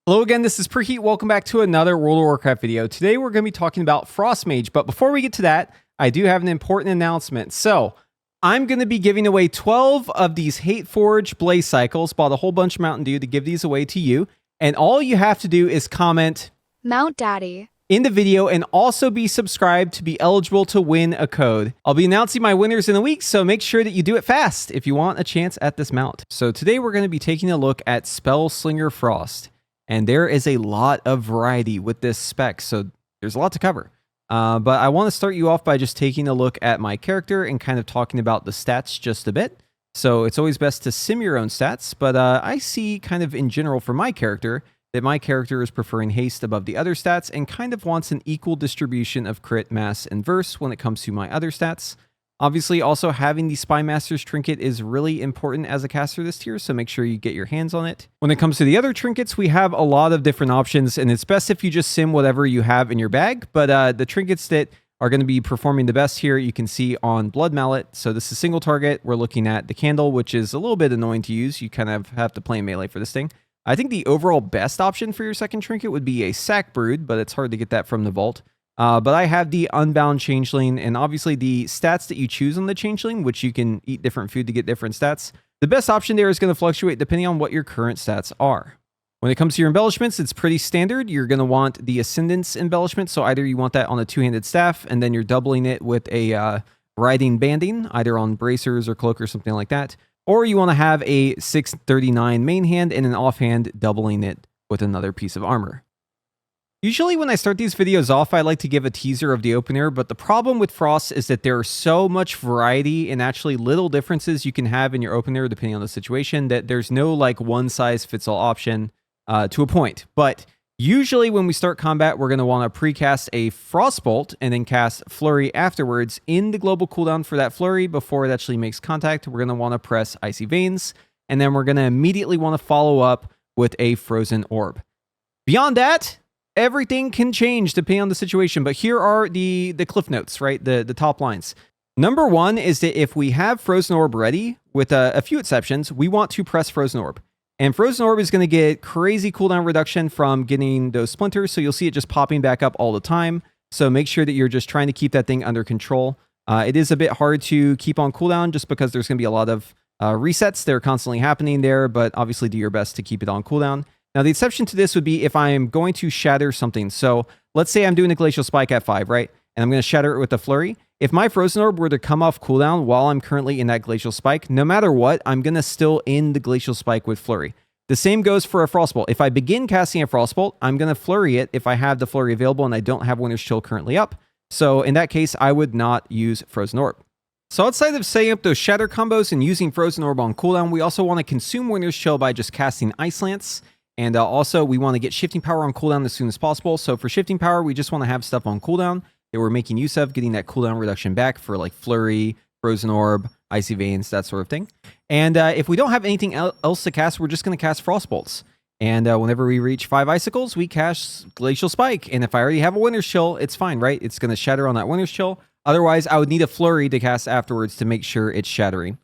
Hello again, this is Preheat. Welcome back to another World of Warcraft video. Today we're going to be talking about Frost Mage, but before we get to that, I do have an important announcement. So, I'm going to be giving away 12 of these Hateforged Blazecycles. Bought a whole bunch of Mountain Dew to give these away to you, and all you have to do is comment Mount Daddy in the video and also be subscribed to be eligible to win a code. I'll be announcing my winners in a week, so make sure that you do it fast if you want a chance at this mount. So today we're going to be taking a look at Spellslinger Frost. And there is a lot of variety with this spec, so there's a lot to cover. But I want to start you off by just taking a look at my character and kind of talking about the stats just a bit. So it's always best to sim your own stats, but I see kind of in general for my character that my character is preferring haste above the other stats and kind of wants an equal distribution of crit, mass, and verse when it comes to my other stats. Obviously, also having the Spy Master's Trinket is really important as a caster this tier, so make sure you get your hands on it. When it comes to the other trinkets, we have a lot of different options, and it's best if you just sim whatever you have in your bag, but the trinkets that are going to be performing the best here, you can see on Blood Mallet. So this is single target. We're looking at the Candle, which is a little bit annoying to use. You kind of have to play melee for this thing. I think the overall best option for your second trinket would be a Sack Brood, but it's hard to get that from the vault. But I have the Unbound Changeling, and obviously the stats that you choose on the Changeling, which you can eat different food to get different stats. The best option there is going to fluctuate depending on what your current stats are. When it comes to your embellishments, it's pretty standard. You're going to want the Ascendance embellishment, so either you want that on a two-handed staff, and then you're doubling it with a riding banding, either on bracers or cloak or something like that. Or you want to have a 639 main hand and an offhand doubling it with another piece of armor. Usually when I start these videos off, I like to give a teaser of the opener, but the problem with Frost is that there are so much variety and actually little differences you can have in your opener depending on the situation that there's no like one-size-fits-all option to a point. But usually when we start combat, we're going to want to precast a Frostbolt and then cast Flurry afterwards in the global cooldown for that Flurry before it actually makes contact. We're going to want to press Icy Veins, and then we're going to immediately want to follow up with a Frozen Orb. Beyond that, everything can change depending on the situation, but here are the cliff notes, right? The top lines. Number one is that if we have Frozen Orb ready, with a few exceptions, we want to press Frozen Orb. And Frozen Orb is going to get crazy cooldown reduction from getting those splinters, so you'll see it just popping back up all the time. So make sure that you're just trying to keep that thing under control. It is a bit hard to keep on cooldown just because there's going to be a lot of resets that are constantly happening there, but obviously do your best to keep it on cooldown. Now, the exception to this would be if I am going to shatter something. So let's say I'm doing a Glacial Spike at 5, right? And I'm going to shatter it with a Flurry. If my Frozen Orb were to come off cooldown while I'm currently in that Glacial Spike, no matter what, I'm going to still end the Glacial Spike with Flurry. The same goes for a Frostbolt. If I begin casting a Frostbolt, I'm going to Flurry it if I have the Flurry available and I don't have Winter's Chill currently up. So in that case, I would not use Frozen Orb. So outside of setting up those Shatter combos and using Frozen Orb on cooldown, we also want to consume Winter's Chill by just casting Ice Lance. And also, we want to get Shifting Power on cooldown as soon as possible. So for Shifting Power, we just want to have stuff on cooldown that we're making use of, getting that cooldown reduction back for like Flurry, Frozen Orb, Icy Veins, that sort of thing. And if we don't have anything else to cast, we're just going to cast Frostbolts. And whenever we reach 5 Icicles, we cast Glacial Spike. And if I already have a Winter's Chill, it's fine, right? It's going to shatter on that Winter's Chill. Otherwise, I would need a Flurry to cast afterwards to make sure it's shattering.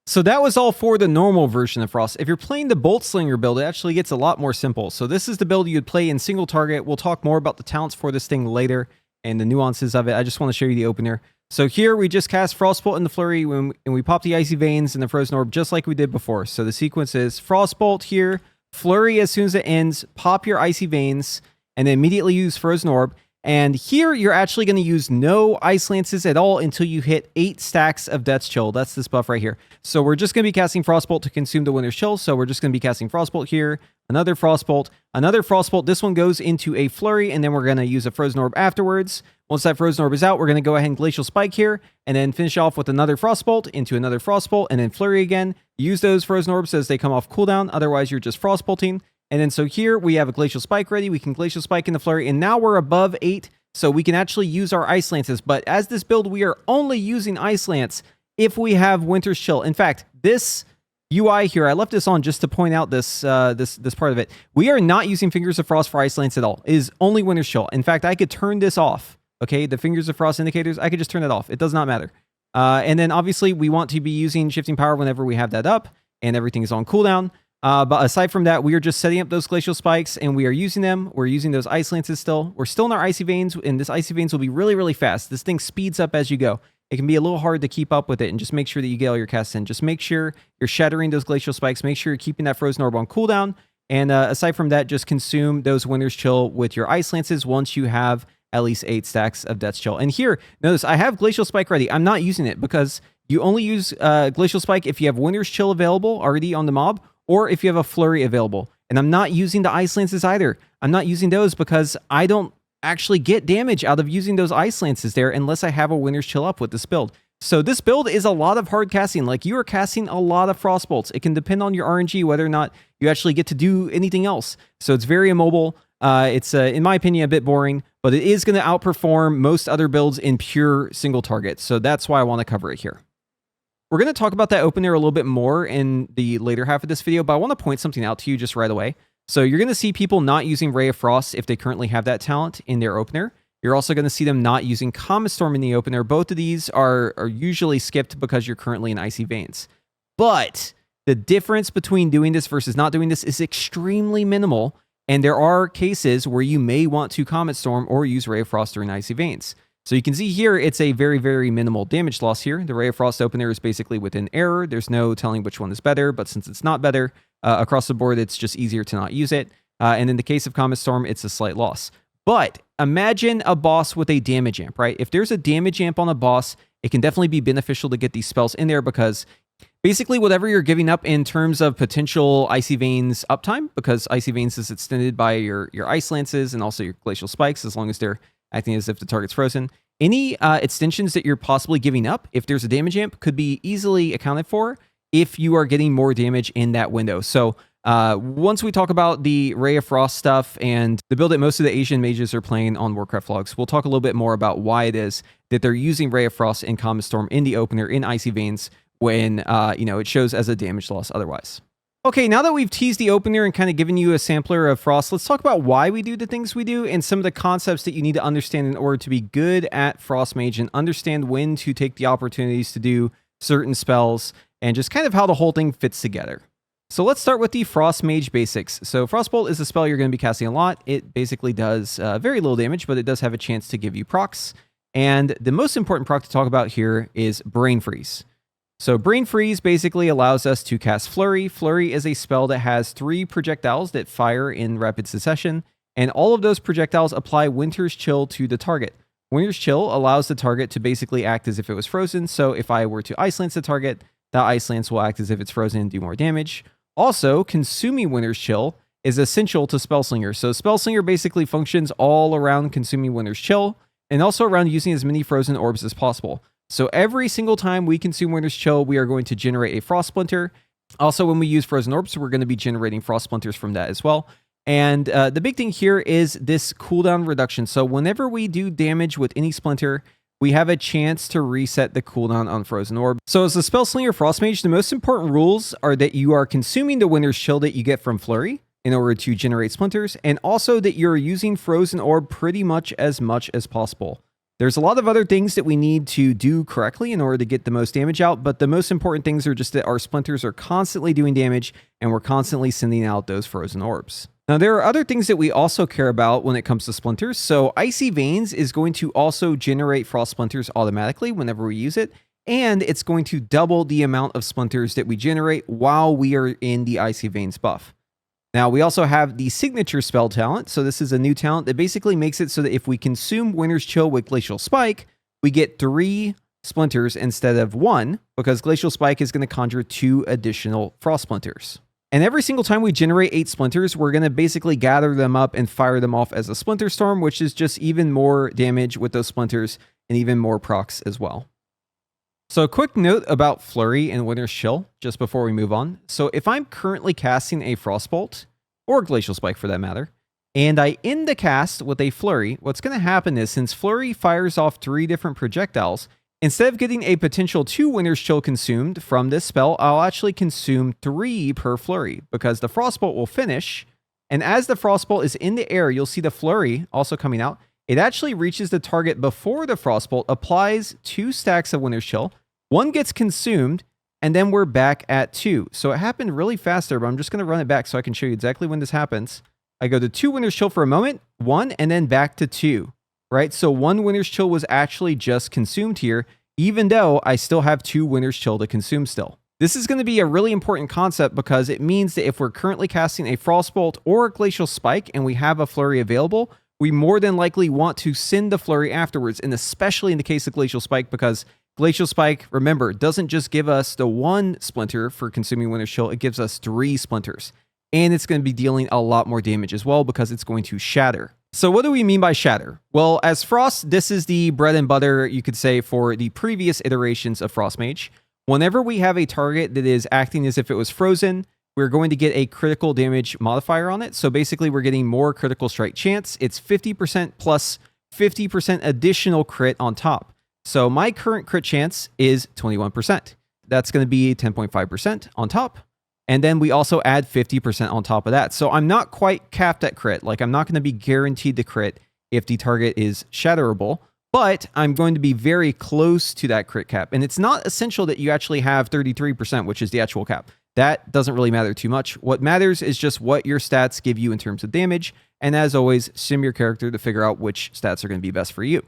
So that was all for the normal version of Frost. If you're playing the Boltslinger build, it actually gets a lot more simple. So this is the build you'd play in single target. We'll talk more about the talents for this thing later and the nuances of it. I just want to show you the opener. So here we just cast Frostbolt and the Flurry and we pop the Icy Veins and the Frozen Orb just like we did before. So the sequence is Frostbolt here, Flurry as soon as it ends, pop your Icy Veins, and then immediately use Frozen Orb. And here, you're actually going to use no Ice Lances at all until you hit 8 stacks of Death's Chill. That's this buff right here. So we're just going to be casting Frostbolt to consume the Winter's Chill. So we're just going to be casting Frostbolt here, another Frostbolt, another Frostbolt. This one goes into a Flurry, and then we're going to use a Frozen Orb afterwards. Once that Frozen Orb is out, we're going to go ahead and Glacial Spike here, and then finish off with another Frostbolt into another Frostbolt, and then Flurry again. Use those Frozen Orbs as they come off cooldown. Otherwise, you're just Frostbolting. And then so here, we have a Glacial Spike ready. We can Glacial Spike in the Flurry, and now we're above 8. So we can actually use our Ice Lances, but as this build, we are only using Ice Lance if we have Winter's Chill. In fact, this UI here, I left this on just to point out this this part of it. We are not using Fingers of Frost for Ice Lance at all. It is only Winter's Chill. In fact, I could turn this off. Okay, the Fingers of Frost indicators, I could just turn it off. It does not matter. And then obviously we want to be using Shifting Power whenever we have that up and everything is on cooldown. But aside from that, we are just setting up those Glacial Spikes, and we are using them. We're using those Ice Lances still. We're still in our Icy Veins, and this Icy Veins will be really, really fast. This thing speeds up as you go. It can be a little hard to keep up with it, and just make sure that you get all your casts in. Just make sure you're shattering those Glacial Spikes. Make sure you're keeping that Frozen Orb on cooldown. And aside from that, just consume those Winter's Chill with your Ice Lances once you have at least 8 stacks of Death's Chill. And here, notice I have Glacial Spike ready. I'm not using it because you only use Glacial Spike if you have Winter's Chill available already on the mob, or if you have a Flurry available. And I'm not using the Ice Lances either. I'm not using those because I don't actually get damage out of using those Ice Lances there unless I have a Winter's Chill up with this build. So this build is a lot of hard casting. Like, you are casting a lot of Frost Bolts. It can depend on your RNG whether or not you actually get to do anything else. So it's very immobile. It's, in my opinion, a bit boring, but it is going to outperform most other builds in pure single target. So that's why I want to cover it here. We're going to talk about that opener a little bit more in the later half of this video, but I want to point something out to you just right away. So you're going to see people not using Ray of Frost if they currently have that talent in their opener. You're also going to see them not using Comet Storm in the opener. Both of these are usually skipped because you're currently in Icy Veins. But the difference between doing this versus not doing this is extremely minimal, and there are cases where you may want to Comet Storm or use Ray of Frost during Icy Veins. So you can see here, it's a very, very minimal damage loss here. The Ray of Frost opener is basically within error. There's no telling which one is better, but since it's not better, across the board, it's just easier to not use it. And in the case of Comet Storm, it's a slight loss. But imagine a boss with a damage amp, right? If there's a damage amp on a boss, it can definitely be beneficial to get these spells in there because basically whatever you're giving up in terms of potential Icy Veins uptime, because Icy Veins is extended by your Ice Lances and also your Glacial Spikes, as long as they're acting as if the target's frozen. Any extensions that you're possibly giving up, if there's a damage amp, could be easily accounted for if you are getting more damage in that window. So once we talk about the Ray of Frost stuff and the build that most of the Asian mages are playing on Warcraft logs, we'll talk a little bit more about why it is that they're using Ray of Frost and Comet Storm in the opener in Icy Veins when it shows as a damage loss otherwise. Okay, now that we've teased the opener and kind of given you a sampler of Frost, let's talk about why we do the things we do and some of the concepts that you need to understand in order to be good at Frost Mage and understand when to take the opportunities to do certain spells and just kind of how the whole thing fits together. So let's start with the Frost Mage basics. So Frostbolt is a spell you're going to be casting a lot. It basically does very little damage, but it does have a chance to give you procs. And the most important proc to talk about here is Brain Freeze. So Brain Freeze basically allows us to cast Flurry. Flurry is a spell that has 3 projectiles that fire in rapid succession, and all of those projectiles apply Winter's Chill to the target. Winter's Chill allows the target to basically act as if it was frozen, so if I were to Ice Lance the target, that Ice Lance will act as if it's frozen and do more damage. Also, consuming Winter's Chill is essential to Spellslinger. So Spellslinger basically functions all around consuming Winter's Chill, and also around using as many frozen orbs as possible. So every single time we consume Winter's Chill, we are going to generate a Frost Splinter. Also, when we use Frozen Orbs, we're going to be generating Frost Splinters from that as well. And the big thing here is this cooldown reduction. So whenever we do damage with any Splinter, we have a chance to reset the cooldown on Frozen Orb. So as a Spellslinger Frost Mage, the most important rules are that you are consuming the Winter's Chill that you get from Flurry in order to generate Splinters, and also that you're using Frozen Orb pretty much as possible. There's a lot of other things that we need to do correctly in order to get the most damage out, but the most important things are just that our Splinters are constantly doing damage and we're constantly sending out those Frozen Orbs. Now, there are other things that we also care about when it comes to Splinters. So Icy Veins is going to also generate Frost Splinters automatically whenever we use it, and it's going to double the amount of Splinters that we generate while we are in the Icy Veins buff. Now, we also have the Signature Spell talent. So this is a new talent that basically makes it so that if we consume Winter's Chill with Glacial Spike, we get 3 Splinters instead of 1, because Glacial Spike is going to conjure 2 additional Frost Splinters. And every single time we generate 8 Splinters, we're going to basically gather them up and fire them off as a Splinter Storm, which is just even more damage with those Splinters and even more procs as well. So a quick note about Flurry and Winter's Chill, just before we move on. So if I'm currently casting a Frostbolt, or Glacial Spike for that matter, and I end the cast with a Flurry, what's going to happen is, since Flurry fires off 3 different projectiles, instead of getting a potential 2 Winter's Chill consumed from this spell, I'll actually consume 3 per Flurry, because the Frostbolt will finish, and as the Frostbolt is in the air, you'll see the Flurry also coming out. It actually reaches the target before the Frostbolt, applies 2 stacks of Winter's Chill, 1 gets consumed, and then we're back at 2. So it happened really fast there, but I'm just going to run it back so I can show you exactly when this happens. I go to 2 Winter's Chill for a moment, 1, and then back to 2, right? So 1 Winter's Chill was actually just consumed here, even though I still have 2 Winter's Chill to consume still. This is going to be a really important concept because it means that if we're currently casting a Frostbolt or a Glacial Spike and we have a Flurry available, we more than likely want to send the Flurry afterwards, and especially in the case of Glacial Spike, because Glacial Spike, remember, doesn't just give us the 1 splinter for consuming Winter's Chill, it gives us 3 splinters. And it's going to be dealing a lot more damage as well because it's going to shatter. So what do we mean by shatter? Well, as Frost, this is the bread and butter, you could say, for the previous iterations of Frost Mage. Whenever we have a target that is acting as if it was frozen, we're going to get a critical damage modifier on it. So basically, we're getting more critical strike chance. It's 50% plus 50% additional crit on top. So my current crit chance is 21%. That's going to be 10.5% on top. And then we also add 50% on top of that. So I'm not quite capped at crit. Like, I'm not going to be guaranteed the crit if the target is shatterable, but I'm going to be very close to that crit cap. And it's not essential that you actually have 33%, which is the actual cap. That doesn't really matter too much. What matters is just what your stats give you in terms of damage. And as always, sim your character to figure out which stats are going to be best for you.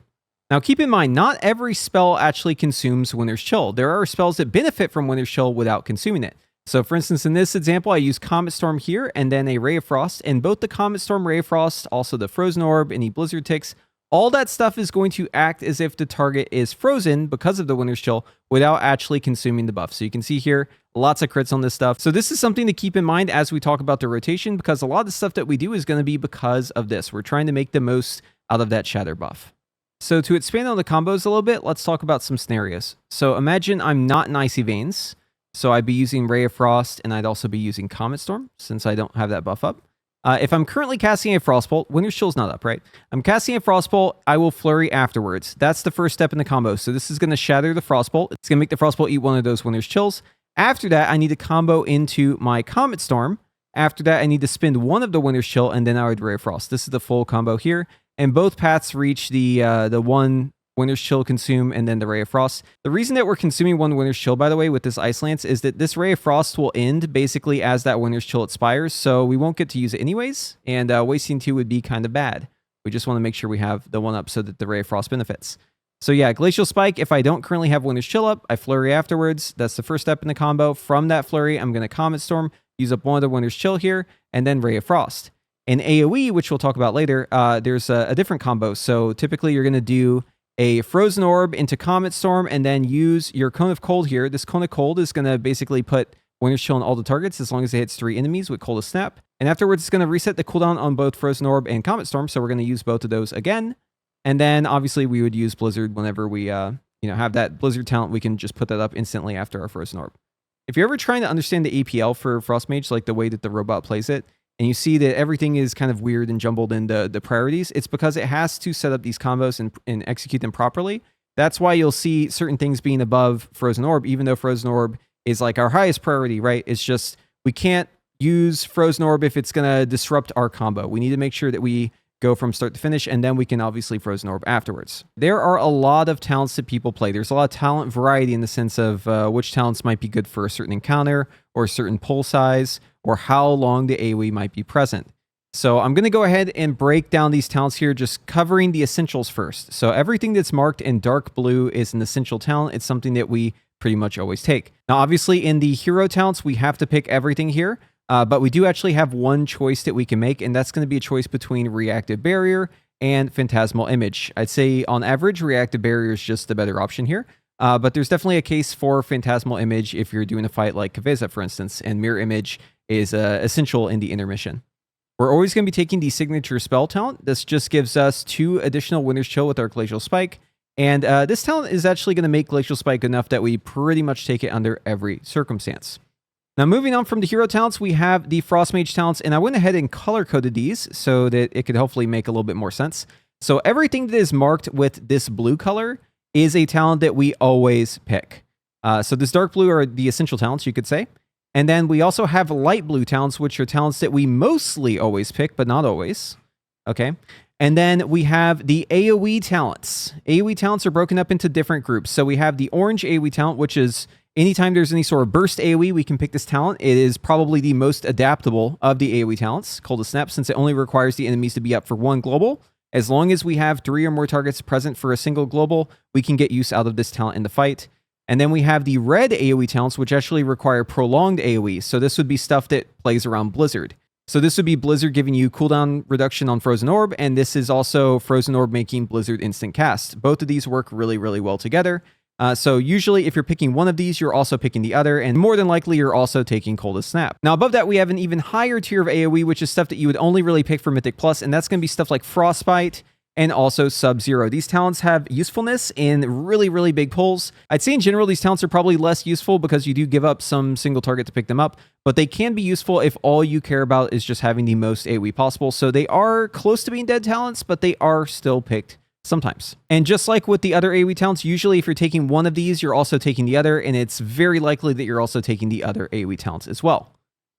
Now, keep in mind, not every spell actually consumes Winter's Chill. There are spells that benefit from Winter's Chill without consuming it. So for instance, in this example, I use Comet Storm here and then a Ray of Frost, and both the Comet Storm, Ray of Frost, also the Frozen Orb, any Blizzard ticks, all that stuff is going to act as if the target is frozen because of the Winter's Chill without actually consuming the buff. So you can see here, lots of crits on this stuff. So this is something to keep in mind as we talk about the rotation, because a lot of the stuff that we do is going to be because of this. We're trying to make the most out of that shatter buff. So to expand on the combos a little bit, let's talk about some scenarios. So imagine I'm not in Icy Veins. So I'd be using Ray of Frost, and I'd also be using Comet Storm, since I don't have that buff up. If I'm currently casting a Frostbolt, Winter's Chill's not up, right? I'm casting a Frostbolt, I will Flurry afterwards. That's the first step in the combo. So this is going to shatter the Frostbolt. It's going to make the Frostbolt eat one of those Winter's Chills. After that, I need to combo into my Comet Storm. After that, I need to spend one of the Winter's Chill, and then I would Ray of Frost. This is the full combo here. And both paths reach the one Winter's Chill consume, and then the Ray of Frost. The reason that we're consuming one Winter's Chill, by the way, with this Ice Lance is that this Ray of Frost will end basically as that Winter's Chill expires, so we won't get to use it anyways, and wasting 2 would be kind of bad. We just want to make sure we have the 1 up so that the Ray of Frost benefits. So yeah, Glacial Spike, if I don't currently have Winter's Chill up, I Flurry afterwards. That's the first step in the combo. From that Flurry, I'm going to Comet Storm, use up one of the Winter's Chill here, and then Ray of Frost. In AOE, which we'll talk about later, there's a different combo. So typically you're going to do a Frozen Orb into Comet Storm, and then use your Cone of Cold here. This Cone of Cold is going to basically put Winter's Chill on all the targets as long as it hits 3 enemies with Cold of Snap. And afterwards, it's going to reset the cooldown on both Frozen Orb and Comet Storm, so we're going to use both of those again. And then, obviously, we would use Blizzard whenever we have that Blizzard talent. We can just put that up instantly after our Frozen Orb. If you're ever trying to understand the APL for Frost Mage, like the way that the robot plays it, and you see that everything is kind of weird and jumbled in the priorities, it's because it has to set up these combos and execute them properly. That's why you'll see certain things being above Frozen Orb, even though Frozen Orb is like our highest priority, right? It's just, we can't use Frozen Orb if it's going to disrupt our combo. We need to make sure that we go from start to finish, and then we can obviously Frozen Orb afterwards. There are a lot of talents that people play. There's a lot of talent variety in the sense of which talents might be good for a certain encounter or a certain pull size, or how long the AoE might be present. So I'm going to go ahead and break down these talents here, just covering the essentials first. So everything that's marked in dark blue is an essential talent. It's something that we pretty much always take. Now, obviously, in the hero talents, we have to pick everything here, but we do actually have one choice that we can make, and that's going to be a choice between Reactive Barrier and Phantasmal Image. I'd say, on average, Reactive Barrier is just the better option here. But there's definitely a case for Phantasmal Image if you're doing a fight like Kaveza, for instance, and Mirror Image is essential in the intermission. We're always going to be taking the Signature Spell talent. This just gives us 2 additional Winter's Chill with our Glacial Spike, and this talent is actually going to make Glacial Spike enough that we pretty much take it under every circumstance. Now, moving on from the hero talents, we have the Frost Mage talents, and I went ahead and color-coded these so that it could hopefully make a little bit more sense. So everything that is marked with this blue color is a talent that we always pick. So this dark blue are the essential talents, you could say. And then we also have light blue talents, which are talents that we mostly always pick, but not always. Okay. And then we have the AOE talents. AOE talents are broken up into different groups. So we have the orange AOE talent, which is Anytime there's any sort of burst AoE, we can pick this talent. It is probably the most adaptable of the AoE talents, Coldest Snap, since it only requires the enemies to be up for 1 global. As long as we have 3 or more targets present for a single global, we can get use out of this talent in the fight. And then we have the red AoE talents, which actually require prolonged AoE. So this would be stuff that plays around Blizzard. So this would be Blizzard giving you cooldown reduction on Frozen Orb, and this is also Frozen Orb making Blizzard instant cast. Both of these work really, really well together. So usually if you're picking one of these, you're also picking the other, and more than likely you're also taking Coldest Snap. Now above that, we have an even higher tier of AoE, which is stuff that you would only really pick for Mythic Plus, and that's going to be stuff like Frostbite and also Sub-Zero. These talents have usefulness in really, really big pulls. I'd say in general, these talents are probably less useful because you do give up some single target to pick them up, but they can be useful if all you care about is just having the most AoE possible. So they are close to being dead talents, but they are still picked sometimes. And just like with the other AoE talents, usually if you're taking one of these, you're also taking the other, and it's very likely that you're also taking the other AoE talents as well.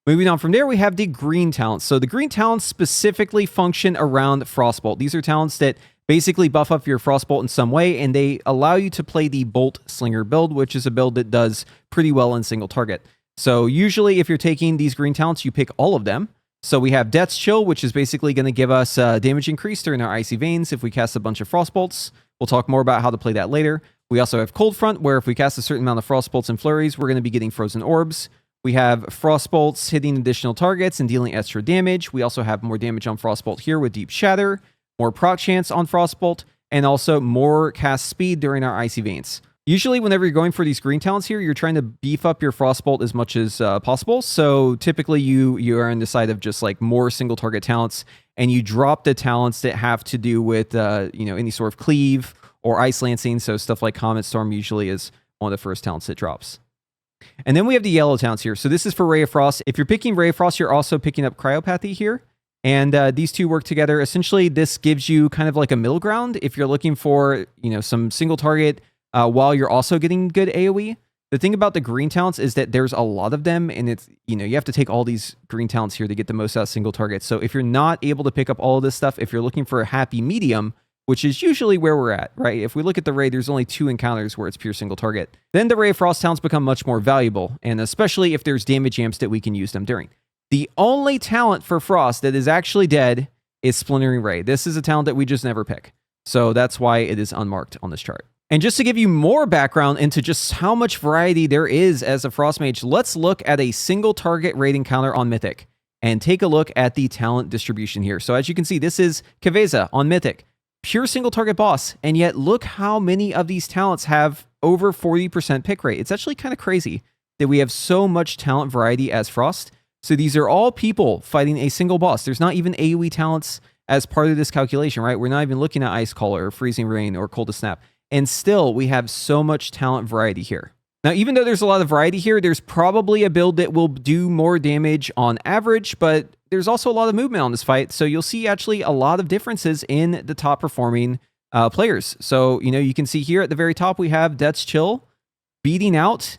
Moving on from there, we have the green talents. So the green talents specifically function around Frostbolt. These are talents that basically buff up your Frostbolt in some way, and they allow you to play the Boltslinger build, which is a build that does pretty well in single target. So usually if you're taking these green talents, you pick all of them. So we have Death's Chill, which is basically going to give us damage increase during our Icy Veins if we cast a bunch of Frostbolts. We'll talk more about how to play that later. We also have Cold Front, where if we cast a certain amount of Frostbolts and Flurries, we're going to be getting Frozen Orbs. We have Frostbolts hitting additional targets and dealing extra damage. We also have more damage on Frostbolt here with Deep Shatter, more proc chance on Frostbolt, and also more cast speed during our Icy Veins. Usually, whenever you're going for these green talents here, you're trying to beef up your Frostbolt as much as possible. So typically, you are on the side of just like more single target talents, and you drop the talents that have to do with any sort of cleave or ice lancing. So stuff like Comet Storm usually is one of the first talents that drops. And then we have the yellow talents here. So this is for Ray of Frost. If you're picking Ray of Frost, you're also picking up Cryopathy here. And these two work together. Essentially, this gives you kind of like a middle ground if you're looking for some single target while you're also getting good AoE. The thing about the green talents is that there's a lot of them, and it's you have to take all these green talents here to get the most out of single target. So if you're not able to pick up all of this stuff, if you're looking for a happy medium, which is usually where we're at, right? If we look at the raid, there's only 2 encounters where it's pure single target. Then the Ray of Frost talents become much more valuable, and especially if there's damage amps that we can use them during. The only talent for Frost that is actually dead is Splintering Ray. This is a talent that we just never pick. So that's why it is unmarked on this chart. And just to give you more background into just how much variety there is as a Frost Mage, let's look at a single target raid encounter on Mythic and take a look at the talent distribution here. So as you can see, this is Kaveza on Mythic. Pure single target boss, and yet look how many of these talents have over 40% pick rate. It's actually kind of crazy that we have so much talent variety as Frost. So these are all people fighting a single boss. There's not even AoE talents as part of this calculation, right? We're not even looking at Ice Caller or Freezing Rain or Coldest Snap. And still, we have so much talent variety here. Now, even though there's a lot of variety here, there's probably a build that will do more damage on average, but there's also a lot of movement on this fight. So you'll see actually a lot of differences in the top performing players. So, you can see here at the very top, we have Death's Chill beating out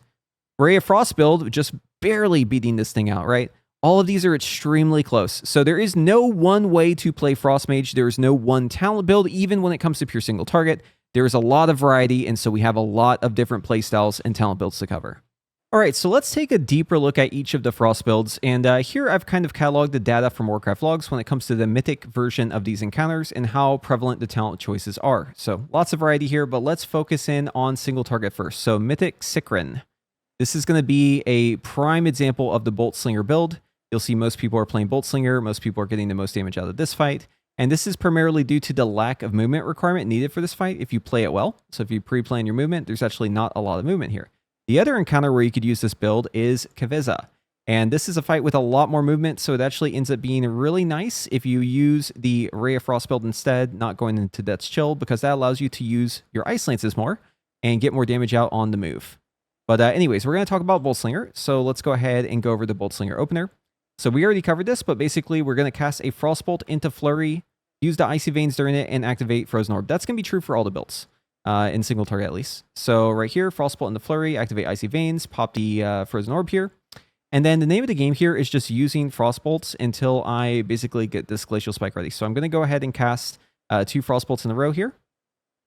Ray of Frost build, just barely beating this thing out, right? All of these are extremely close. So there is no one way to play Frost Mage. There is no one talent build, even when it comes to pure single target. There's a lot of variety, and so we have a lot of different playstyles and talent builds to cover. All right, so let's take a deeper look at each of the Frost builds, and here I've kind of cataloged the data from Warcraft logs when it comes to the Mythic version of these encounters and how prevalent the talent choices are. So lots of variety here, but let's focus in on single target first. So Mythic Sikrin. This is going to be a prime example of the Boltslinger build. You'll see most people are playing Boltslinger, most people are getting the most damage out of this fight. And this is primarily due to the lack of movement requirement needed for this fight if you play it well. So if you pre-plan your movement, there's actually not a lot of movement here. The other encounter where you could use this build is Kaveza. And this is a fight with a lot more movement, so it actually ends up being really nice if you use the Ray of Frost build instead, not going into Death's Chill, because that allows you to use your Ice Lances more and get more damage out on the move. But anyways, we're going to talk about Boltslinger. So let's go ahead and go over the Boltslinger opener. So we already covered this, but basically we're going to cast a Frostbolt into Flurry, use the Icy Veins during it, and activate Frozen Orb. That's going to be true for all the builds, in single target at least. So right here, Frostbolt into Flurry, activate Icy Veins, pop the Frozen Orb here. And then the name of the game here is just using Frostbolts until I basically get this Glacial Spike ready. So I'm going to go ahead and cast 2 Frostbolts in a row here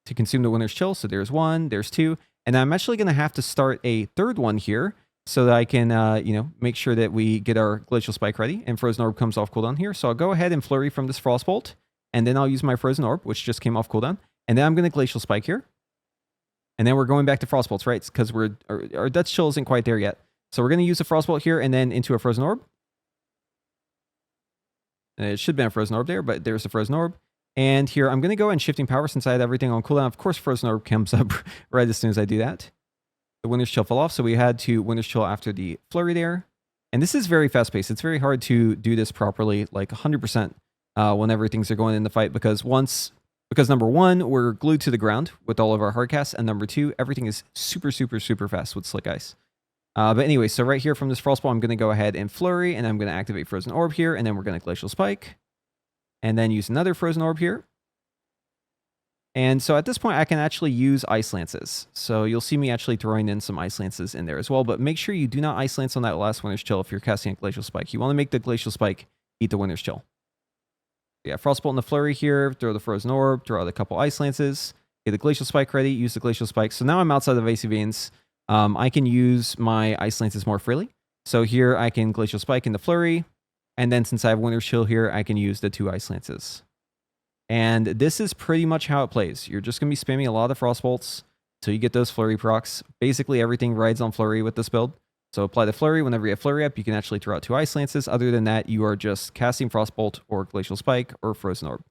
to consume the Winter's Chill. So there's 1, there's 2. And I'm actually going to have to start a third one here so that I can, make sure that we get our Glacial Spike ready. And Frozen Orb comes off cooldown here. So I'll go ahead and Flurry from this Frostbolt. And then I'll use my Frozen Orb, which just came off cooldown. And then I'm going to Glacial Spike here. And then we're going back to Frostbolts, right? Because our Death's Chill isn't quite there yet. So we're going to use a Frostbolt here and then into a Frozen Orb. And it should have been a Frozen Orb there, but there's the Frozen Orb. And here, I'm going to go and Shifting Power since I had everything on cooldown. Of course, Frozen Orb comes up right as soon as I do that. The Winter's Chill fell off, so we had to Winter's Chill after the Flurry there. And this is very fast-paced. It's very hard to do this properly, like 100% whenever things are going in the fight, because number one, we're glued to the ground with all of our hard casts, and number two, everything is super, super, super fast with Slick Ice. But anyway, so right here from this Frostball, I'm going to go ahead and Flurry, and I'm going to activate Frozen Orb here, and then we're going to Glacial Spike. And then use another Frozen Orb here. And so at this point, I can actually use Ice Lances. So you'll see me actually throwing in some Ice Lances in there as well. But make sure you do not Ice Lance on that last Winter's Chill if you're casting a Glacial Spike. You want to make the Glacial Spike eat the Winter's Chill. Yeah, Frostbolt and the Flurry here. Throw the Frozen Orb. Throw out a couple Ice Lances. Get the Glacial Spike ready. Use the Glacial Spike. So now I'm outside of Icy Veins. I can use my Ice Lances more freely. So here I can Glacial Spike in the Flurry. And then since I have Winter's Chill here, I can use the 2 Ice Lances. And this is pretty much how it plays. You're just going to be spamming a lot of Frostbolts until you get those Flurry procs. Basically, everything rides on Flurry with this build. So apply the Flurry. Whenever you have Flurry up, you can actually throw out 2 Ice Lances. Other than that, you are just casting Frostbolt or Glacial Spike or Frozen Orb.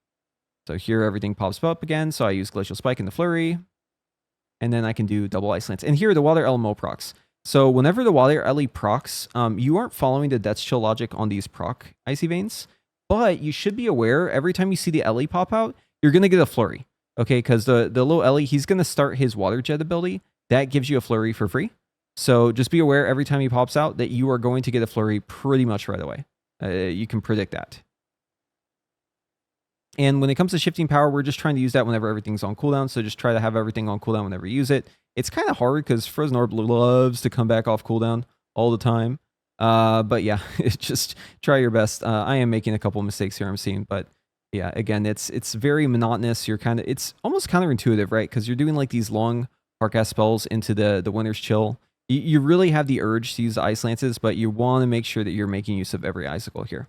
So here, everything pops up again. So I use Glacial Spike in the Flurry. And then I can do double Ice Lance. And here are the Water Elemental procs. So whenever the Water Ele procs, you aren't following the Death's Chill logic on these proc Icy Veins, but you should be aware every time you see the Ele pop out, you're going to get a Flurry, okay? Because the little Ele, he's going to start his Water Jet ability. That gives you a Flurry for free. So just be aware every time he pops out that you are going to get a Flurry pretty much right away. You can predict that. And when it comes to Shifting Power, we're just trying to use that whenever everything's on cooldown. So just try to have everything on cooldown whenever you use it. It's kind of hard because Frozen Orb loves to come back off cooldown all the time. But yeah, just try your best. I am making a couple mistakes here, I'm seeing. But yeah, again, it's very monotonous. It's almost counterintuitive, right? Because you're doing like these long hardcast spells into the Winter's Chill. You really have the urge to use the Ice Lances, but you want to make sure that you're making use of every Icicle here.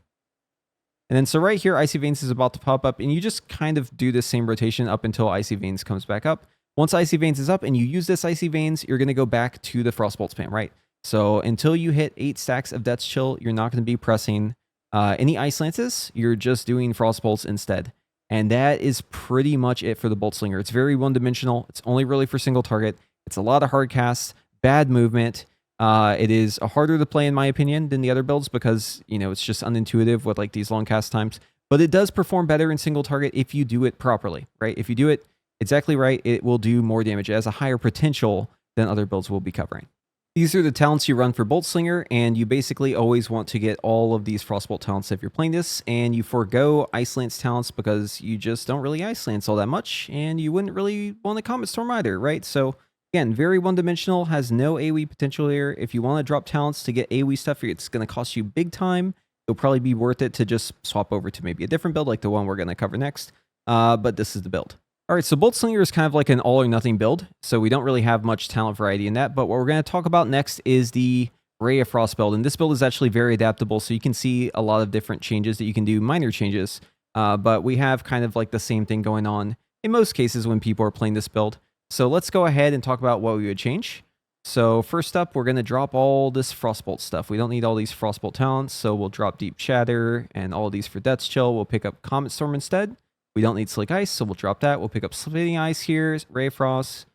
And then so right here, Icy Veins is about to pop up, and you just kind of do the same rotation up until Icy Veins comes back up. Once Icy Veins is up and you use this Icy Veins, you're going to go back to the Frostbolt spam, right? So until you hit 8 stacks of Death's Chill, you're not going to be pressing any Ice Lances. You're just doing Frostbolts instead. And that is pretty much it for the Boltslinger. It's very one-dimensional. It's only really for single target. It's a lot of hard casts, bad movement. It is harder to play, in my opinion, than the other builds because, it's just unintuitive with like these long cast times. But it does perform better in single target if you do it properly, right? If you do it exactly right, it will do more damage. It has a higher potential than other builds will be covering. These are the talents you run for Boltslinger, and you basically always want to get all of these Frostbolt talents if you're playing this, and you forego Ice Lance talents because you just don't really Ice Lance all that much, and you wouldn't really want to Comet Storm either, right? So again, very one-dimensional, has no AoE potential here. If you want to drop talents to get AoE stuff, it's going to cost you big time. It'll probably be worth it to just swap over to maybe a different build like the one we're going to cover next, but this is the build. All right, so Boltslinger is kind of like an all or nothing build, so we don't really have much talent variety in that, but what we're going to talk about next is the Ray of Frost build, and this build is actually very adaptable, so you can see a lot of different changes that you can do, minor changes, but we have kind of like the same thing going on in most cases when people are playing this build. So let's go ahead and talk about what we would change. So first up, we're going to drop all this Frostbolt stuff. We don't need all these Frostbolt talents, so we'll drop Deep Shatter and all of these for Death's Chill. We'll pick up Comet Storm instead. We don't need Slick Ice, so we'll drop that. We'll pick up Splitting Ice here, Ray of Frost,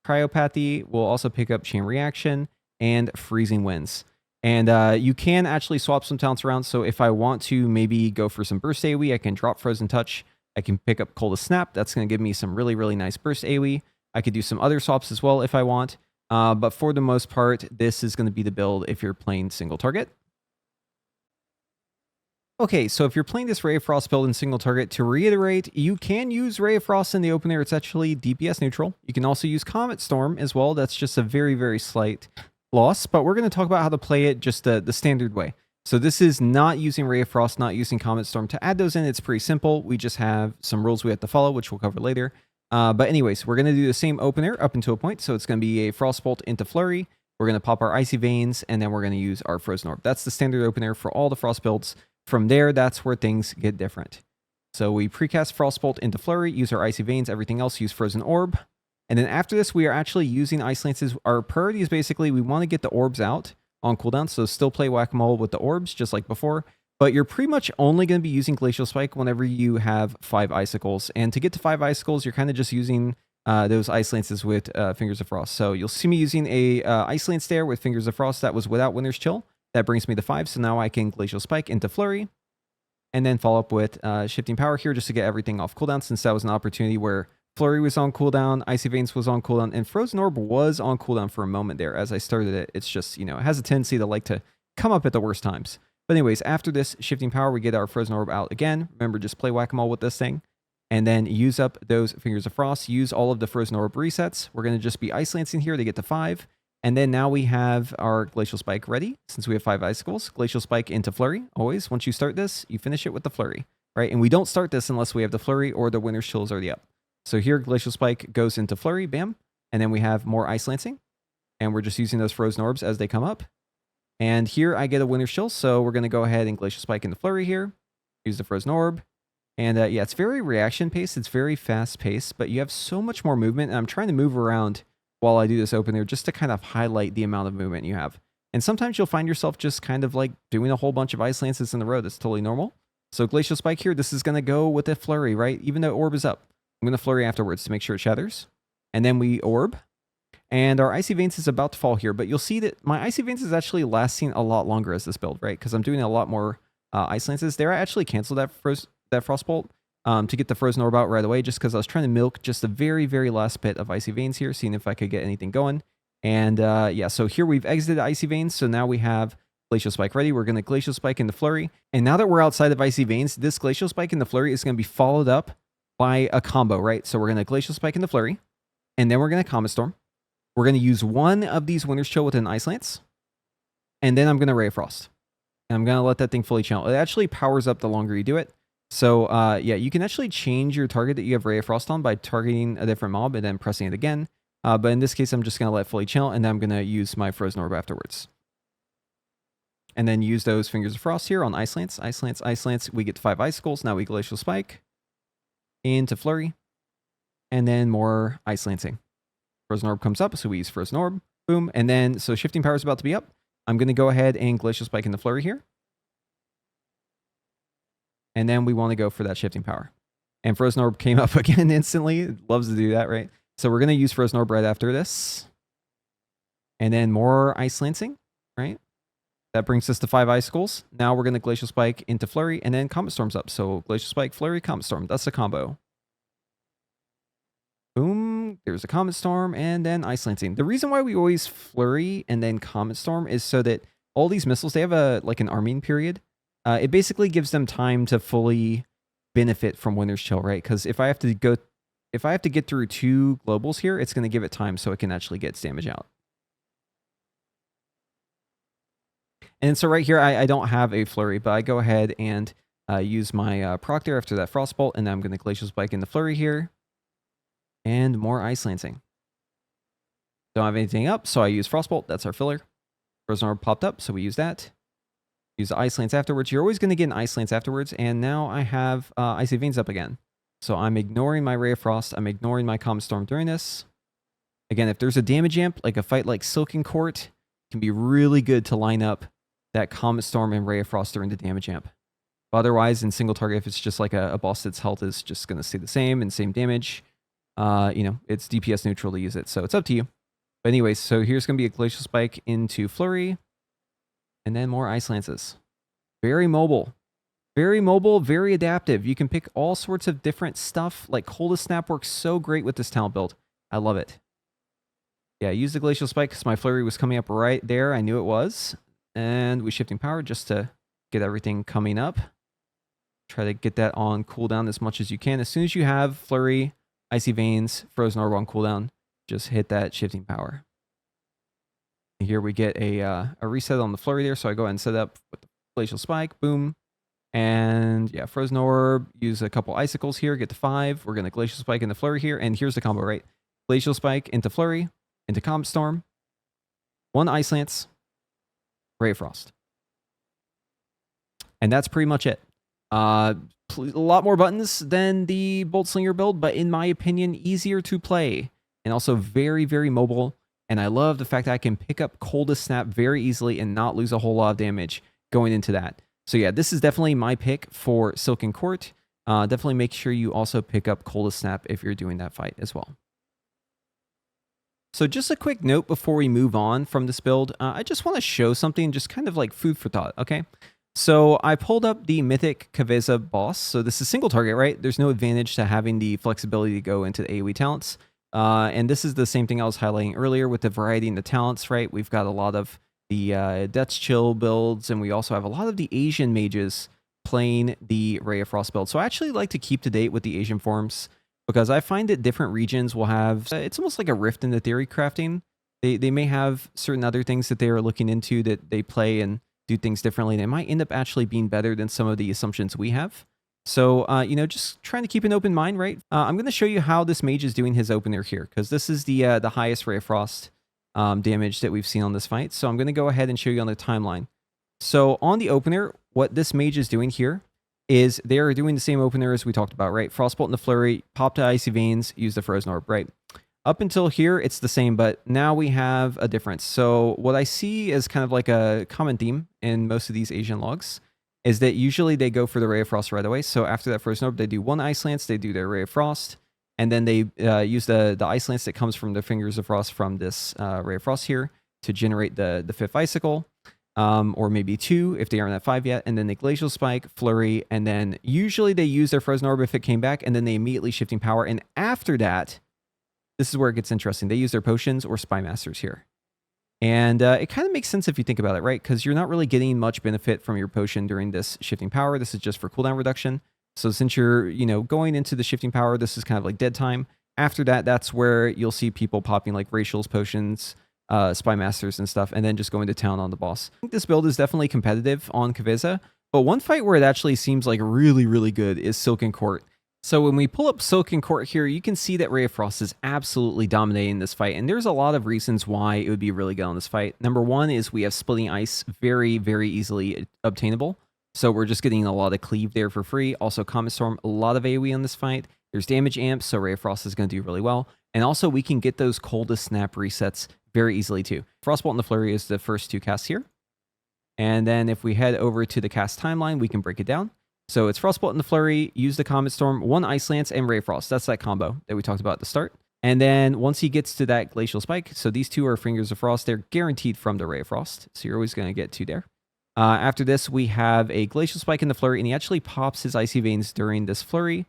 Cryopathy. We'll also pick up Chain Reaction and Freezing Winds. And you can actually swap some talents around. So if I want to maybe go for some Burst AoE, I can drop Frozen Touch. I can pick up Coldest Snap. That's going to give me some really, really nice Burst AoE. I could do some other swaps as well if I want. But for the most part, this is going to be the build if you're playing single target. Okay, so if you're playing this Ray of Frost build in single target, to reiterate, you can use Ray of Frost in the opener. It's actually DPS neutral. You can also use Comet Storm as well. That's just a very, very slight loss, but we're going to talk about how to play it just the standard way. So this is not using Ray of Frost, not using Comet Storm. To add those in, it's pretty simple. We just have some rules we have to follow, which we'll cover later. But anyways, we're going to do the same opener up until a point. So it's going to be a Frostbolt into Flurry. We're going to pop our Icy Veins, and then we're going to use our Frozen Orb. That's the standard opener for all the Frost builds. From there, that's where things get different. So we precast Frostbolt into Flurry, use our Icy Veins, everything else use Frozen Orb. And then after this, we are actually using Ice Lances. Our priority is basically we want to get the orbs out on cooldown. So still play Whack-A-Mole with the orbs, just like before. But you're pretty much only going to be using Glacial Spike whenever you have 5 Icicles. And to get to 5 Icicles, you're kind of just using those Ice Lances with Fingers of Frost. So you'll see me using a Ice Lance there with Fingers of Frost that was without Winter's Chill. That brings me to 5. So now I can Glacial Spike into Flurry. And then follow up with Shifting Power here just to get everything off cooldown, since that was an opportunity where Flurry was on cooldown, Icy Veins was on cooldown, and Frozen Orb was on cooldown for a moment there as I started it. It's just, you know, it has a tendency to like to come up at the worst times. But anyways, after this Shifting Power, we get our Frozen Orb out again. Remember, just play Whack-A-Mole with this thing. And then use up those Fingers of Frost. Use all of the Frozen Orb resets. We're going to just be Ice Lancing here to get to 5. And then now we have our Glacial Spike ready, since we have 5 Icicles. Glacial Spike into Flurry. Always, once you start this, you finish it with the Flurry, right? And we don't start this unless we have the Flurry or the Winter's Chill is already up. So here, Glacial Spike goes into Flurry, bam. And then we have more Ice Lancing. And we're just using those Frozen Orbs as they come up. And here I get a Winter's Chill, so we're going to go ahead and Glacial Spike into Flurry here. Use the Frozen Orb. And yeah, it's very reaction-paced. It's very fast-paced, but you have so much more movement. And I'm trying to move around while I do this opener just to kind of highlight the amount of movement you have. And sometimes you'll find yourself just kind of like doing a whole bunch of Ice Lances in a row. That's totally normal. So Glacial Spike here, this is going to go with a Flurry, right? Even though Orb is up. I'm going to Flurry afterwards to make sure it shatters. And then we Orb. And our Icy Veins is about to fall here. But you'll see that my Icy Veins is actually lasting a lot longer as this build, right? Because I'm doing a lot more Ice Lances. There I actually canceled that Frostbolt to get the Frozen Orb out right away, just because I was trying to milk just the very, very last bit of Icy Veins here, seeing if I could get anything going. And yeah, so here we've exited Icy Veins, so now we have Glacial Spike ready. We're going to Glacial Spike into Flurry. And now that we're outside of Icy Veins, this Glacial Spike into Flurry is going to be followed up by a combo, right? So we're going to Glacial Spike into Flurry, and then we're going to Comet Storm. We're going to use one of these Winter's Chill with an Ice Lance, and then I'm going to Ray of Frost. And I'm going to let that thing fully channel. It actually powers up the longer you do it. So yeah, you can actually change your target that you have Ray of Frost on by targeting a different mob and then pressing it again. But in this case, I'm just going to let it fully chill, and then I'm going to use my Frozen Orb afterwards. And then use those Fingers of Frost here on Ice Lance, Ice Lance, Ice Lance. We get to 5 Icicles. Now we Glacial Spike into Flurry, and then more Ice Lancing. Frozen Orb comes up, so we use Frozen Orb. Boom. And then, so Shifting Power is about to be up. I'm going to go ahead and Glacial Spike into Flurry here. And then we want to go for that Shifting Power. And Frozen Orb came up again instantly. It loves to do that, right? So we're going to use Frozen Orb right after this. And then more Ice Lancing, right? That brings us to 5 Icicles. Now we're going to Glacial Spike into Flurry, and then Comet Storm's up. So Glacial Spike, Flurry, Comet Storm. That's a combo. Boom. There's a Comet Storm, and then Ice Lancing. The reason why we always Flurry and then Comet Storm is so that all these missiles, they have a like an arming period. It basically gives them time to fully benefit from Winter's Chill, right? Because if I have to get through 2 globals here, it's going to give it time so it can actually get its damage out. And so right here, I don't have a Flurry, but I go ahead and use my proc there after that Frostbolt, and then I'm going to Glacial Spike into Flurry here. And more Ice Lancing. Don't have anything up, so I use Frostbolt. That's our filler. Frozen Orb popped up, so we use that. Use the Ice Lance afterwards. You're always going to get an Ice Lance afterwards, and now I have Icy Veins up again. So I'm ignoring my Ray of Frost. I'm ignoring my Comet Storm during this. Again, if there's a damage amp, like a fight like Silken Court, it can be really good to line up that Comet Storm and Ray of Frost during the damage amp. But otherwise, in single target, if it's just like a boss that's health is just going to stay the same and same damage, you know, it's DPS neutral to use it. So it's up to you. But anyways, so here's going to be a Glacial Spike into Flurry. And then more Ice Lances. Very mobile. Very mobile, very adaptive. You can pick all sorts of different stuff. Like Coldest Snap works so great with this talent build. I love it. Yeah, I used the Glacial Spike because my Flurry was coming up right there. I knew it was. And we Shifting Power just to get everything coming up. Try to get that on cooldown as much as you can. As soon as you have Flurry, Icy Veins, Frozen Orb on cooldown, just hit that Shifting Power. Here we get a reset on the Flurry there, so I go ahead and set up with the Glacial Spike. Boom. And yeah, Frozen Orb, use a couple Icicles here, get to 5. We're going to Glacial Spike into Flurry here. And here's the combo, right? Glacial Spike into Flurry, into Comet Storm, 1 Ice Lance, Ray of Frost. And that's pretty much it. A lot more buttons than the Boltslinger build, but in my opinion, easier to play. And also very, very mobile. And I love the fact that I can pick up Coldest Snap very easily and not lose a whole lot of damage going into that. So yeah, this is definitely my pick for Silken Court. Definitely make sure you also pick up Coldest Snap if you're doing that fight as well. So just a quick note before we move on from this build, I just want to show something, just kind of like food for thought, okay? So I pulled up the Mythic Kaveza boss. So this is single target, right? There's no advantage to having the flexibility to go into the AOE talents. And this is the same thing I was highlighting earlier with the variety in the talents, right? We've got a lot of the Death's Chill builds, and we also have a lot of the Asian mages playing the Ray of Frost build. So I actually like to keep to date with the Asian forms because I find that different regions will have, it's almost like a rift in the theory crafting. They may have certain other things that they are looking into that they play and do things differently. They might end up actually being better than some of the assumptions we have. So, you know, just trying to keep an open mind, right? I'm going to show you how this mage is doing his opener here, because this is the highest Ray of Frost damage that we've seen on this fight. So I'm going to go ahead and show you on the timeline. So on the opener, what this mage is doing here is they are doing the same opener as we talked about, right? Frostbolt into Flurry, pop to Icy Veins, use the Frozen Orb, right? Up until here, it's the same, but now we have a difference. So what I see is kind of like a common theme in most of these Asian logs is that usually they go for the Ray of Frost right away. So after that Frozen Orb, they do 1 Ice Lance, they do their Ray of Frost, and then they use the Ice Lance that comes from the Fingers of Frost from this Ray of Frost here to generate the 5th Icicle, or maybe 2 if they aren't at 5 yet, and then they Glacial Spike, Flurry, and then usually they use their Frozen Orb if it came back, and then they immediately Shifting Power, and after that, this is where it gets interesting. They use their potions or Spy Masters here. And it kind of makes sense if you think about it, right? Because you're not really getting much benefit from your potion during this Shifting Power. This is just for cooldown reduction. So since you're, you know, going into the Shifting Power, this is kind of like dead time. After that, that's where you'll see people popping like Racial's potions, Spy Masters and stuff, and then just going to town on the boss. I think this build is definitely competitive on Kaveza, but one fight where it actually seems like really, really good is Silken Court. So when we pull up Silken Court here, you can see that Ray of Frost is absolutely dominating this fight, and there's a lot of reasons why it would be really good on this fight. Number one is we have Splitting Ice very, very easily obtainable. So we're just getting a lot of Cleave there for free. Also Comet Storm, a lot of AoE on this fight. There's damage amps, so Ray of Frost is going to do really well. And also we can get those Coldest Snap resets very easily too. Frostbolt and the Flurry is the first 2 casts here. And then if we head over to the cast timeline, we can break it down. So it's Frostbolt and the Flurry, use the Comet Storm, 1 Ice Lance, and Ray of Frost. That's that combo that we talked about at the start. And then once he gets to that Glacial Spike, so these 2 are Fingers of Frost, they're guaranteed from the Ray of Frost. So you're always going to get 2 there. After this, we have a Glacial Spike in the Flurry, and he actually pops his Icy Veins during this Flurry,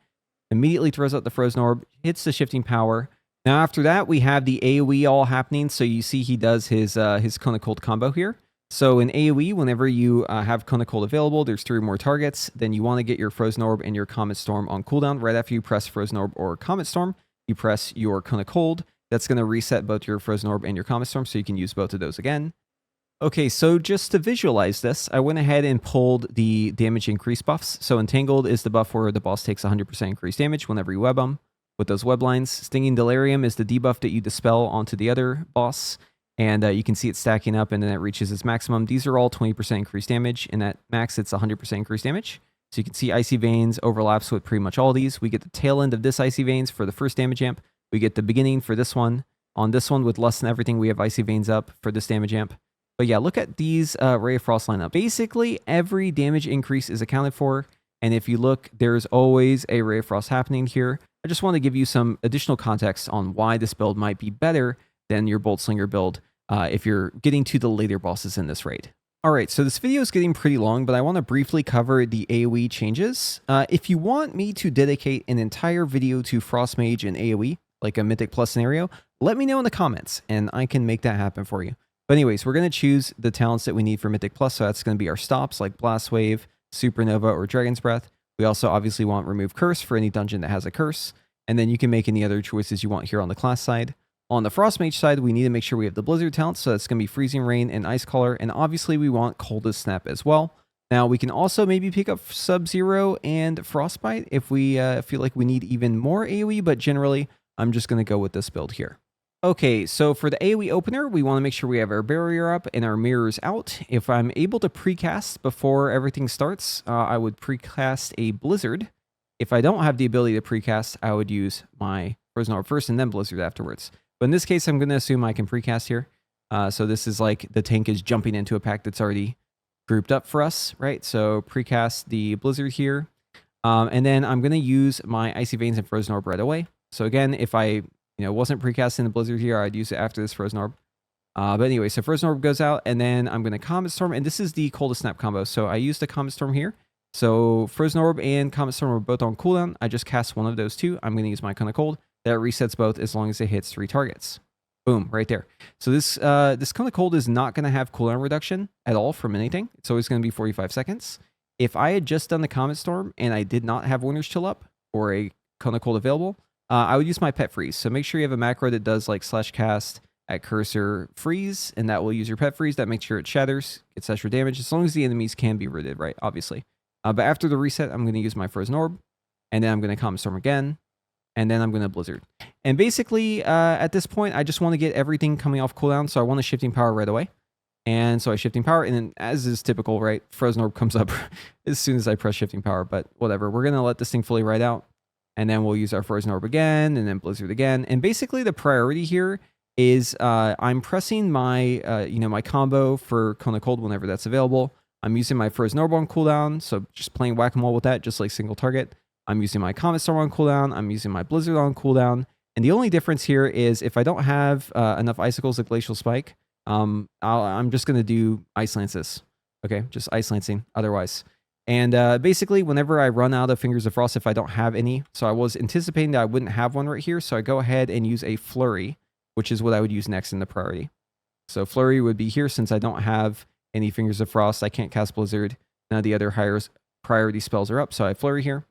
immediately throws out the Frozen Orb, hits the Shifting Power. Now after that, we have the AoE all happening. So you see he does his Cone of Cold combo here. So in AoE, whenever you have Cone of Cold available, there's 3 more targets, then you want to get your Frozen Orb and your Comet Storm on cooldown. Right after you press Frozen Orb or Comet Storm, you press your Cone of Cold. That's going to reset both your Frozen Orb and your Comet Storm, so you can use both of those again. Okay, so just to visualize this, I went ahead and pulled the damage increase buffs. So Entangled is the buff where the boss takes 100% increased damage whenever you web them with those web lines. Stinging Delirium is the debuff that you dispel onto the other boss. And you can see it stacking up, and then it reaches its maximum. These are all 20% increased damage, and at max, it's 100% increased damage. So you can see Icy Veins overlaps with pretty much all these. We get the tail end of this Icy Veins for the first damage amp. We get the beginning for this one. On this one, with less than everything, we have Icy Veins up for this damage amp. But yeah, look at these Ray of Frost lineup. Basically, every damage increase is accounted for. And if you look, there's always a Ray of Frost happening here. I just want to give you some additional context on why this build might be better than your Boltslinger build if you're getting to the later bosses in this raid. Alright, so this video is getting pretty long, but I want to briefly cover the AoE changes. If you want me to dedicate an entire video to Frost Mage and AoE, like a Mythic Plus scenario, let me know in the comments, and I can make that happen for you. But anyways, we're going to choose the talents that we need for Mythic Plus, so that's going to be our stops, like Blast Wave, Supernova, or Dragon's Breath. We also obviously want Remove Curse for any dungeon that has a curse, and then you can make any other choices you want here on the class side. On the Frost Mage side, we need to make sure we have the Blizzard talent, so that's going to be Freezing Rain and Ice Collar, and obviously we want Coldest Snap as well. Now, we can also maybe pick up Sub-Zero and Frostbite if we feel like we need even more AoE, but generally, I'm just going to go with this build here. Okay, so for the AoE opener, we want to make sure we have our barrier up and our mirrors out. If I'm able to precast before everything starts, I would precast a Blizzard. If I don't have the ability to precast, I would use my Frozen Orb first and then Blizzard afterwards. But in this case, I'm going to assume I can precast here. So this is like the tank is jumping into a pack that's already grouped up for us, right? So precast the Blizzard here. And then I'm going to use my Icy Veins and Frozen Orb right away. So again, if I wasn't precasting the Blizzard here, I'd use it after this Frozen Orb. But anyway, so Frozen Orb goes out, and then I'm going to Comet Storm, and this is the Coldest Snap combo. So I used the Comet Storm here. So Frozen Orb and Comet Storm are both on cooldown. I just cast one of those two. I'm going to use my Cone of Cold. That resets both as long as it hits 3 targets. Boom, right there. So this Cone of Cold is not going to have cooldown reduction at all from anything. It's always going to be 45 seconds. If I had just done the Comet Storm and I did not have Winter's Chill up or a Cone of Cold available, I would use my Pet Freeze. So make sure you have a macro that does like /cast at cursor freeze, and that will use your Pet Freeze. That makes sure it shatters, gets extra damage, as long as the enemies can be rooted, right? Obviously. But after the reset, I'm going to use my Frozen Orb, and then I'm going to Comet Storm again, and then I'm going to Blizzard. And basically, at this point, I just want to get everything coming off cooldown, so I want a Shifting Power right away. And so I Shifting Power, and then as is typical, right, Frozen Orb comes up as soon as I press Shifting Power, but whatever. We're going to let this thing fully ride out. And then we'll use our Frozen Orb again, and then Blizzard again. And basically the priority here is I'm pressing my, my combo for Cone of Cold whenever that's available. I'm using my Frozen Orb on cooldown, so just playing Whack-A-Mole with that, just like single target. I'm using my Comet Storm on cooldown. I'm using my Blizzard on cooldown. And the only difference here is if I don't have enough Icicles like Glacial Spike, I'm just going to do Ice Lances. Okay, just Ice Lancing otherwise. And basically, whenever I run out of Fingers of Frost, if I don't have any, so I was anticipating that I wouldn't have one right here, so I go ahead and use a Flurry, which is what I would use next in the priority. So Flurry would be here since I don't have any Fingers of Frost. I can't cast Blizzard. None of the other higher priority spells are up, so I have Flurry here.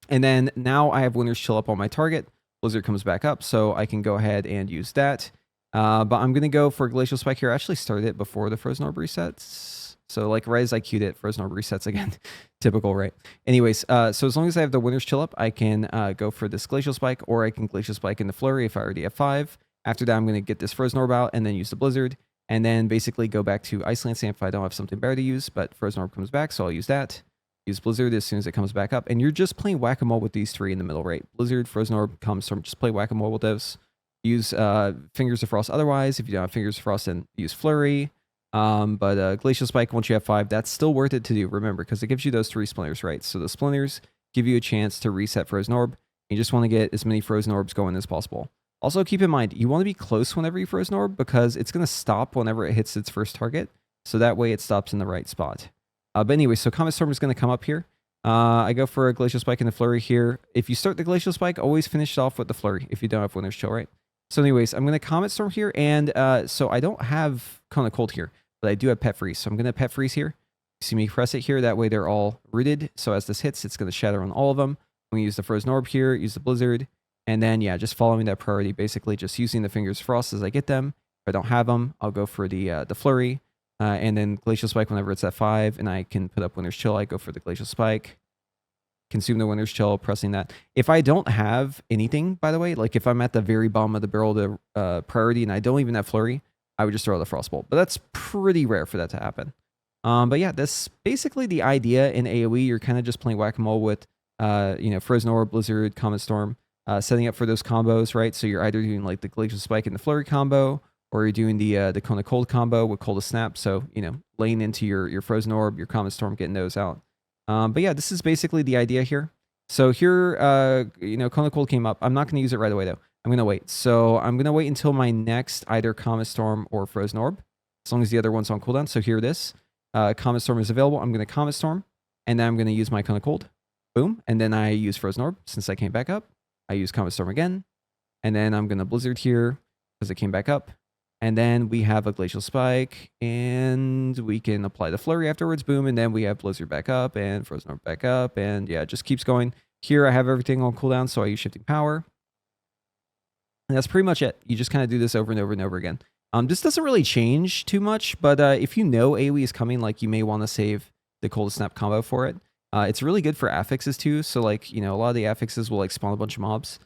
And then now I have Winter's Chill up on my target. Blizzard comes back up, so I can go ahead and use that. But I'm going to go for Glacial Spike here. I actually started it before the Frozen Orb resets. So like right as I queued it, Frozen Orb resets again. Typical, right? Anyways, so as long as I have the Winter's Chill up, I can go for this Glacial Spike, or I can Glacial Spike into Flurry if I already have 5. After that, I'm going to get this Frozen Orb out and then use the Blizzard. And then basically go back to Ice Lancing if I don't have something better to use, but Frozen Orb comes back, so I'll use that. Use Blizzard as soon as it comes back up. And you're just playing Whack-A-Mole with these 3 in the middle, right? Blizzard, Frozen Orb, Comet Storm, just play Whack-A-Mole with those. Use Fingers of Frost otherwise. If you don't have Fingers of Frost, then use Flurry. But Glacial Spike, once you have 5, that's still worth it to do, remember, because it gives you those 3 Splinters, right? So the Splinters give you a chance to reset Frozen Orb. You just want to get as many Frozen Orbs going as possible. Also, keep in mind, you want to be close whenever you Frozen Orb, because it's going to stop whenever it hits its first target. So that way it stops in the right spot. But anyway, so Comet Storm is going to come up here. I go for a Glacial Spike and the Flurry here. If you start the Glacial Spike, always finish it off with the Flurry if you don't have Winter's Chill, right? So anyways, I'm going to Comet Storm here, and so I don't have Cone of Cold here, but I do have Pet Freeze. So I'm going to Pet Freeze here. You see me press it here. That way they're all rooted. So as this hits, it's going to shatter on all of them. I'm going to use the Frozen Orb here, use the Blizzard, and then, yeah, just following that priority, basically just using the Fingers of Frost as I get them. If I don't have them, I'll go for the Flurry, and then Glacial Spike whenever it's at 5, and I can put up Winter's Chill. I go for the Glacial Spike. Consume the Winter's Chill, pressing that. If I don't have anything, by the way, like if I'm at the very bottom of the barrel of the priority and I don't even have Flurry, I would just throw the Frostbolt. But that's pretty rare for that to happen. But yeah, that's basically the idea in AoE. You're kind of just playing Whack-A-Mole with, Frozen Orb, Blizzard, Comet Storm, setting up for those combos, right? So you're either doing like the Glacial Spike and the Flurry combo, or you're doing the Cone of Cold combo with Coldest Snap. So, laying into your Frozen Orb, your Comet Storm, getting those out. But yeah, this is basically the idea here. So here, Cone of Cold came up. I'm not going to use it right away, though. I'm going to wait. So I'm going to wait until my next either Comet Storm or Frozen Orb, as long as the other one's on cooldown. So here it is. Comet Storm is available. I'm going to Comet Storm, and then I'm going to use my Cone of Cold. Boom. And then I use Frozen Orb. Since I came back up, I use Comet Storm again. And then I'm going to Blizzard here because it came back up. And then we have a Glacial Spike, and we can apply the Flurry afterwards. Boom. And then we have Blizzard back up and Frozen Orb back up. And yeah, it just keeps going. Here I have everything on cooldown, so I use Shifting Power. And that's pretty much it. You just kind of do this over and over and over again. This doesn't really change too much, but if you know AoE is coming, like you may want to save the Cold Snap combo for it. It's really good for affixes too. So like, you know, a lot of the affixes will like spawn a bunch of mobs.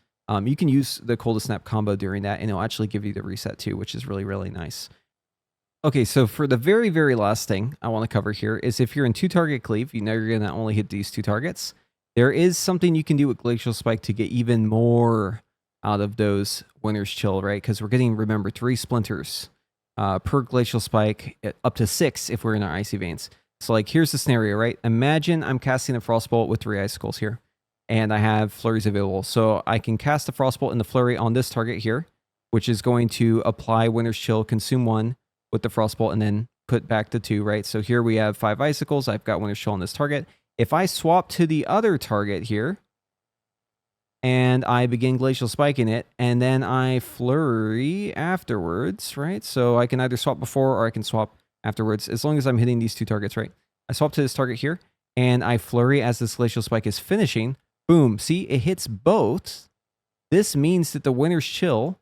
You can use the Cold Snap combo during that, and it'll actually give you the reset too, which is really, really nice. Okay, so for the very, very last thing I want to cover here is if you're in 2-target Cleave, you know you're going to only hit these 2 targets. There is something you can do with Glacial Spike to get even more out of those Winter's Chill, right? Because we're getting, remember, 3 splinters per Glacial Spike, up to 6 if we're in our Icy Veins. So like, here's the scenario, right? Imagine I'm casting a Frostbolt with 3 Icicles here, and I have Flurries available. So I can cast the Frostbolt and the Flurry on this target here, which is going to apply Winter's Chill, consume 1 with the Frostbolt, and then put back the 2, right? So here we have 5 Icicles. I've got Winter's Chill on this target. If I swap to the other target here, and I begin Glacial Spiking it, and then I Flurry afterwards, right? So I can either swap before or I can swap afterwards, as long as I'm hitting these 2 targets, right? I swap to this target here, and I Flurry as this Glacial Spike is finishing. Boom. See, it hits both. This means that the Winter's Chill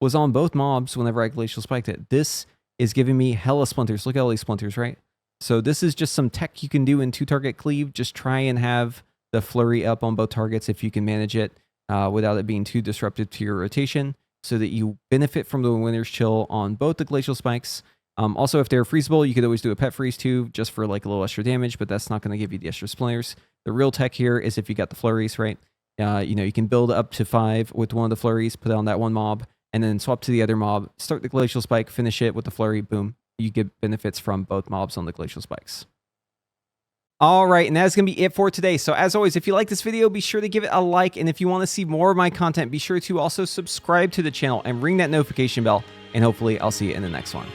was on both mobs whenever I Glacial Spiked it. This is giving me hella splinters. Look at all these splinters, right? So this is just some tech you can do in 2-target Cleave. Just try and have the Flurry up on both targets if you can manage it without it being too disruptive to your rotation, so that you benefit from the Winter's Chill on both the Glacial Spikes. Also, if they're freezable, you could always do a pet freeze too, just for like a little extra damage, but that's not going to give you the extra splinters. The real tech here is if you got the Flurries, right? You know, you can build up to 5 with one of the Flurries, put it on that one mob, and then swap to the other mob, start the Glacial Spike, finish it with the Flurry, boom. You get benefits from both mobs on the Glacial Spikes. All right, and that's going to be it for today. So as always, if you like this video, be sure to give it a like. And if you want to see more of my content, be sure to also subscribe to the channel and ring that notification bell. And hopefully I'll see you in the next one.